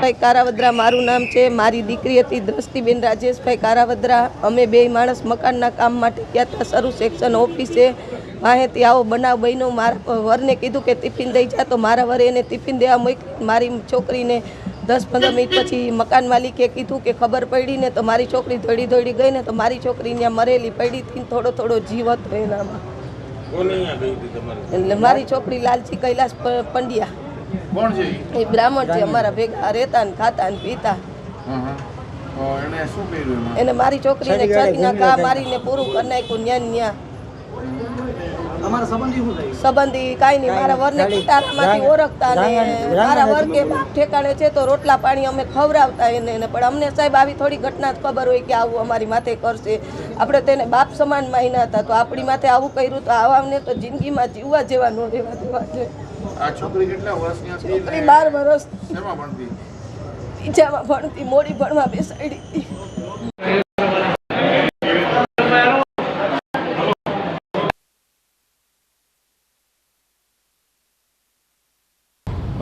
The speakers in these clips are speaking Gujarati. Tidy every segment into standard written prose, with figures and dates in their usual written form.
રાજેશભાઈ કારાવદ્રા મારું નામ છે। મારી દીકરી હતી દ્રષ્ટિબેન રાજેશભાઈ કારાવદ્રા। અમે બે માણસ મકાનના કામ માટે ગયા હતા સરું સેક્શન ઓફિસે। વાહેથી આવો બનાવ બન્યો। મારા વરને કીધું કે ટિફિન દઈ જા, તો મારા વરે એને ટિફિન દેવા મોકલી। મારી છોકરીને 10-15 મિનિટ પછી મકાન માલિકે કીધું કે ખબર પડી ને, તો મારી છોકરી દોડી ગઈ ને, તો મારી છોકરી ત્યાં મરેલી પડી હતી। થોડો જીવ હતો એનામાં। એટલે મારી છોકરી લાલજી કૈલાસ પંડ્યા, એ બ્રાહ્મણ છે, અમારા ભેગા રહેતા ને ખાતા ને પીતા। એને મારી છોકરીને છાતીના ઘા મારીને પૂરું કરી નાખ્યું। ન્યા સંબંધી કાંઈ નહીં, મારા વરને કટારામાંથી ઓળખતા ને મારા વર કે બાપ ઠેકાણે છે તો રોટલા પાણી અમે ખવડાવતા એને। પણ અમને સાહેબ આવી થોડી ઘટના જ ખબર હોય કે આવું અમારી માથે કરશે। આપણે તેને બાપ સમાન માન્યા હતા, તો આપણી માથે આવું કર્યું તો આવાને તો જિંદગીમાં જીવવા જેવા ન રહેવા દેવા જોઈએ। આ છોકરી કેટલા વર્ષની હતી? છોકરી 12 વર્ષ શેમાં ભણતી? બીજામાં ભણતી, મોડી ભણવા બેસાડી હતી।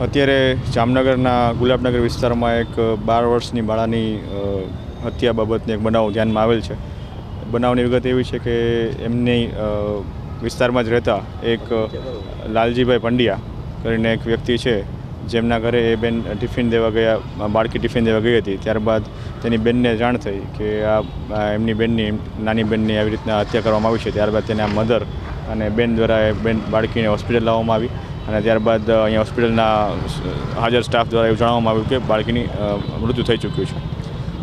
અત્યારે જામનગરના ગુલાબનગર વિસ્તારમાં એક 12 વર્ષની બાળાની હત્યા બાબતની એક બનાવ ધ્યાનમાં આવેલ છે। બનાવની વિગત એવી છે કે એમની વિસ્તારમાં જ રહેતા એક લાલજીભાઈ પંડ્યા કરીને એક વ્યક્તિ છે, જેમના ઘરે એ બેન ટિફિન દેવા ગયા, બાળકી ટિફિન દેવા ગઈ હતી। ત્યારબાદ તેની બેનને જાણ થઈ કે આ એમની બેનની, નાની બેનની આવી રીતના હત્યા કરવામાં આવી છે। ત્યારબાદ તેને આ મધર અને બેન દ્વારા બેન બાળકીને હોસ્પિટલ લાવવામાં આવી અને ત્યારબાદ અહીંયા હોસ્પિટલના હાજર સ્ટાફ દ્વારા એવું જણાવવામાં આવ્યું કે બાળકીની મૃત્યુ થઈ ચૂક્યું છે।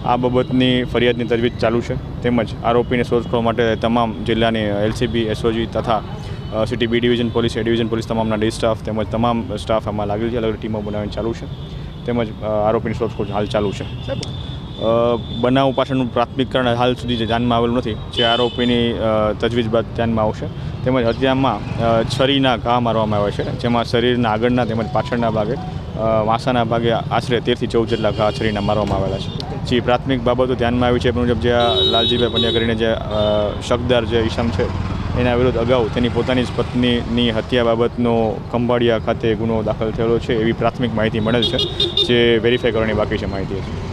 આ બાબતની ફરિયાદની તજવીજ ચાલુ છે, તેમજ આરોપીને શોધખોળ માટે તમામ જિલ્લાની એલસીબી, એસઓજી તથા city B division police, A division police તમામના ડી સ્ટાફ તેમજ તમામ સ્ટાફ આમાં લાગેલ છે। અલગ અલગ ટીમો બનાવીને ચાલુ છે, તેમજ આરોપીની શોધખોળ હાલ ચાલુ છે। બનાવ પાછળનું પ્રાથમિક કારણ હાલ સુધી જે ધ્યાનમાં આવેલું નથી, જે આરોપીની તજવીજ બાદ ધ્યાનમાં આવશે। તેમજ હત્યામાં છરીના ઘા મારવામાં આવ્યા છે, જેમાં શરીરના આગળના તેમજ પાછળના ભાગે, વાંસાના ભાગે આશરે 13 થી 14 જેટલા ઘા છરીના મારવામાં આવેલા છે। જે પ્રાથમિક બાબતો ધ્યાનમાં આવી છે એ મુજબ જે લાલજીભાઈ પંડ્યા કરીને જે શકદાર જે ઈસમ છે, એના વિરુદ્ધ અગાઉ તેની પોતાની જ પત્નીની હત્યા બાબતનો ખંભાળિયા ખાતે ગુનો દાખલ થયેલો છે, એવી પ્રાથમિક માહિતી મળેલ છે, જે વેરીફાઈ કરવાની બાકી છે માહિતી છે।